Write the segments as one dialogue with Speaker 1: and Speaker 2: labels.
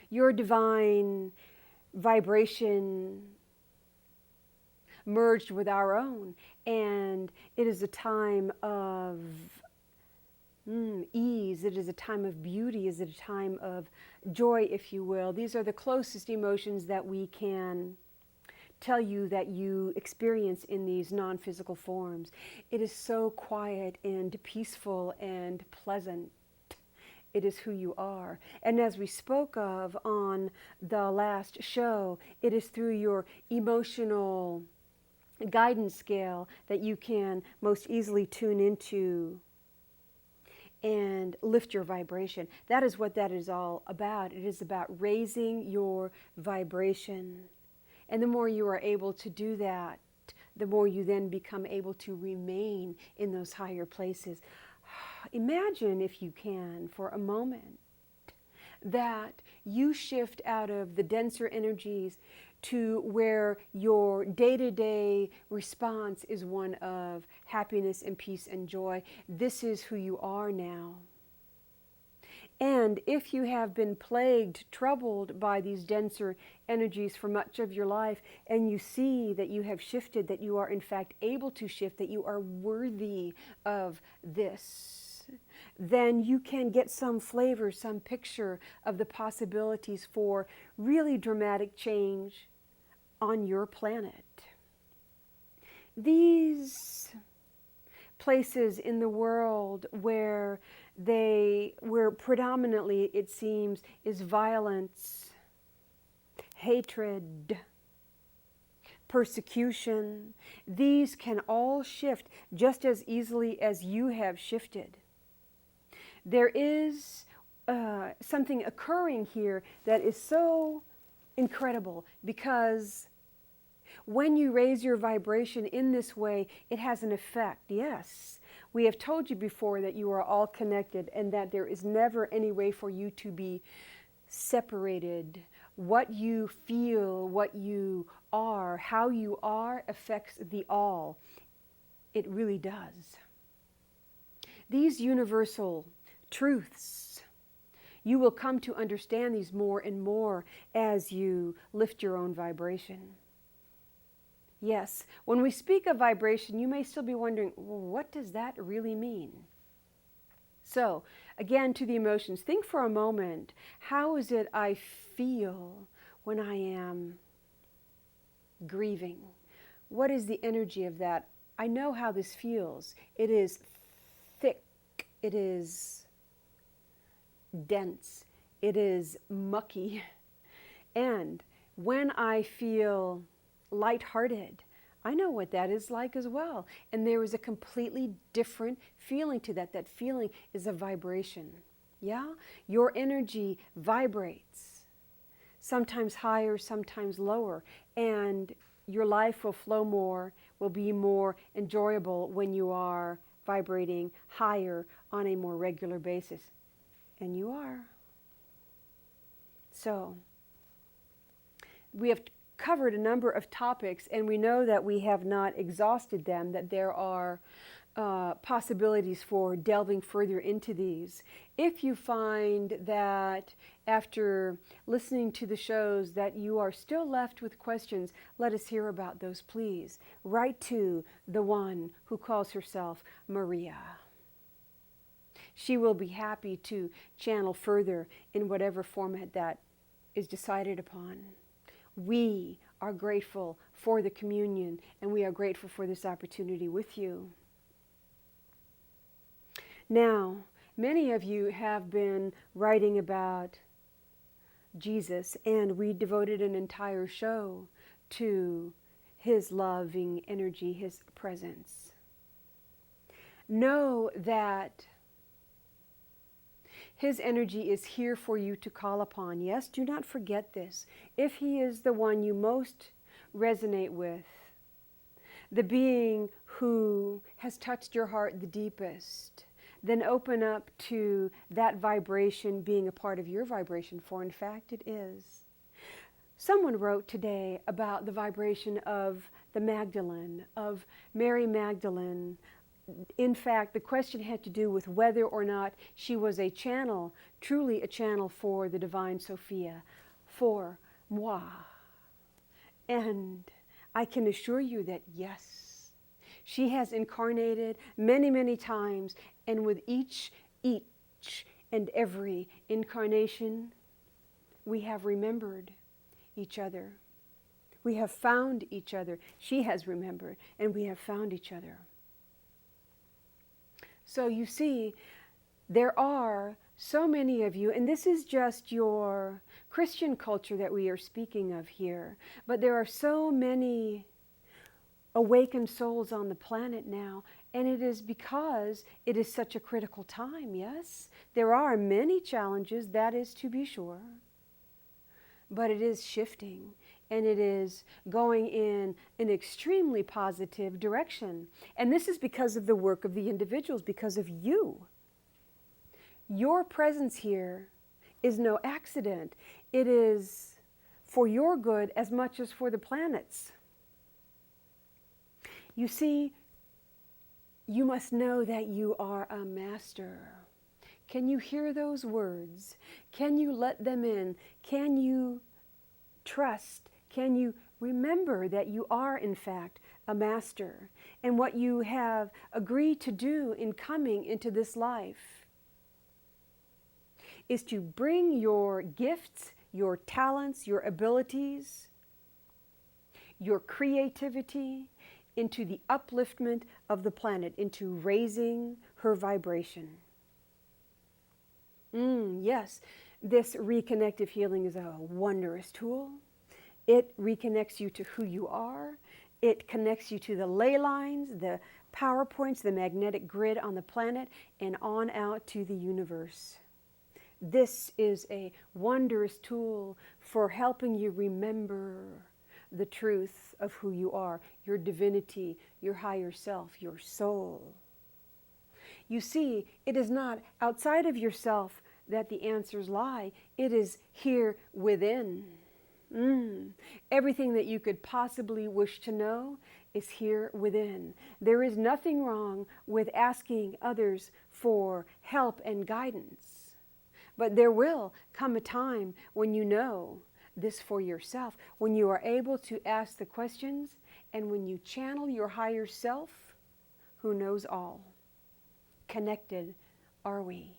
Speaker 1: your divine vibration merged with our own. And it is a time of ease. It is a time of beauty. It is a time of joy, if you will. These are the closest emotions that we can tell you that you experience in these non-physical forms. It is so quiet and peaceful and pleasant. It is who you are. And as we spoke of on the last show, it is through your emotional guidance scale that you can most easily tune into and lift your vibration. That is what that is all about. It is about raising your vibration. And the more you are able to do that, the more you then become able to remain in those higher places. Imagine, if you can, for a moment, that you shift out of the denser energies to where your day-to-day response is one of happiness and peace and joy. This is who you are now. And if you have been plagued, troubled by these denser energies for much of your life, and you see that you have shifted, that you are in fact able to shift, that you are worthy of this, then you can get some flavor, some picture of the possibilities for really dramatic change on your planet. These places in the world where predominantly, it seems, is violence, hatred, persecution, these can all shift just as easily as you have shifted. There is something occurring here that is so incredible, because when you raise your vibration in this way, it has an effect. Yes, we have told you before that you are all connected and that there is never any way for you to be separated. What you feel, what you are, how you are affects the all. It really does. These universal truths, you will come to understand these more and more as you lift your own vibration. Yes, when we speak of vibration, you may still be wondering, well, what does that really mean? So, again, to the emotions, think for a moment, how is it I feel when I am grieving? What is the energy of that? I know how this feels. It is thick. It is dense. It is mucky. And when I feel lighthearted, I know what that is like as well. And there is a completely different feeling to that. That feeling is a vibration. Yeah? Your energy vibrates, sometimes higher, sometimes lower. And your life will flow more, will be more enjoyable when you are vibrating higher on a more regular basis. And you are. So, we have covered a number of topics, and we know that we have not exhausted them, that there are possibilities for delving further into these. If you find that after listening to the shows that you are still left with questions, let us hear about those, please. Write to the one who calls herself Maria. She will be happy to channel further in whatever format that is decided upon. We are grateful for the communion, and we are grateful for this opportunity with you. Now, many of you have been writing about Jesus, and we devoted an entire show to his loving energy, his presence. Know that his energy is here for you to call upon. Yes, do not forget this. If he is the one you most resonate with, the being who has touched your heart the deepest, then open up to that vibration being a part of your vibration, for in fact it is. Someone wrote today about the vibration of the Magdalene, of Mary Magdalene, in fact, the question had to do with whether or not she was a channel, truly a channel for the divine Sophia, for moi. And I can assure you that yes, she has incarnated many, many times, and with each and every incarnation, we have remembered each other. We have found each other. She has remembered, and we have found each other. So you see, there are so many of you, and this is just your Christian culture that we are speaking of here, but there are so many awakened souls on the planet now, and it is because it is such a critical time, yes? There are many challenges, that is to be sure, but it is shifting, and it is going in an extremely positive direction. And this is because of the work of the individuals, because of you. Your presence here is no accident. It is for your good as much as for the planet's. You see, you must know that you are a master. Can you hear those words? Can you let them in? Can you trust? Can you remember that you are, in fact, a master? And what you have agreed to do in coming into this life is to bring your gifts, your talents, your abilities, your creativity into the upliftment of the planet, into raising her vibration. Yes, this reconnective healing is a wondrous tool. It reconnects you to who you are. It connects you to the ley lines, the power points, the magnetic grid on the planet, and on out to the universe. This is a wondrous tool for helping you remember the truth of who you are, your divinity, your higher self, your soul. You see, it is not outside of yourself that the answers lie. It is here within. Everything that you could possibly wish to know is here within. There is nothing wrong with asking others for help and guidance. But there will come a time when you know this for yourself, when you are able to ask the questions, and when you channel your higher self, who knows all. Connected are we.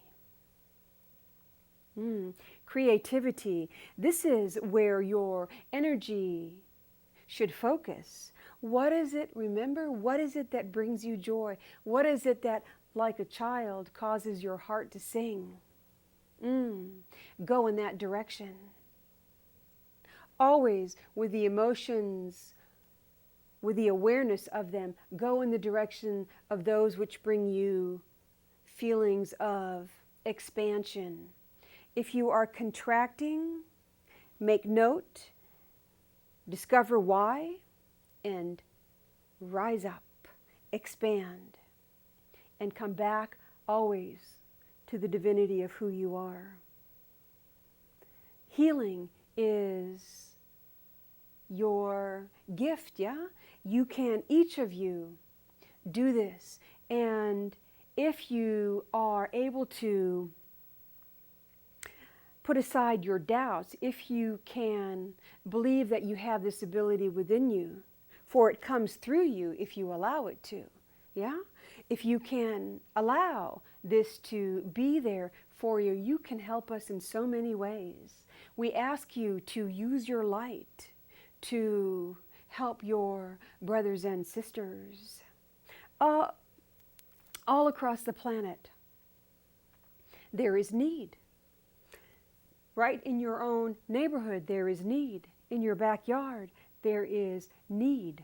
Speaker 1: Creativity. This is where your energy should focus. What is it, remember, what is it that brings you joy? What is it that, like a child, causes your heart to sing? Go in that direction. Always with the emotions, with the awareness of them, go in the direction of those which bring you feelings of expansion. If you are contracting, make note, discover why, and rise up, expand, and come back always to the divinity of who you are. Healing is your gift, yeah? You can, each of you, do this. And if you are able to put aside your doubts, if you can believe that you have this ability within you, for it comes through you if you allow it to, yeah? If you can allow this to be there for you, you can help us in so many ways. We ask you to use your light to help your brothers and sisters all across the planet. There is need. Right in your own neighborhood, there is need. In your backyard, there is need.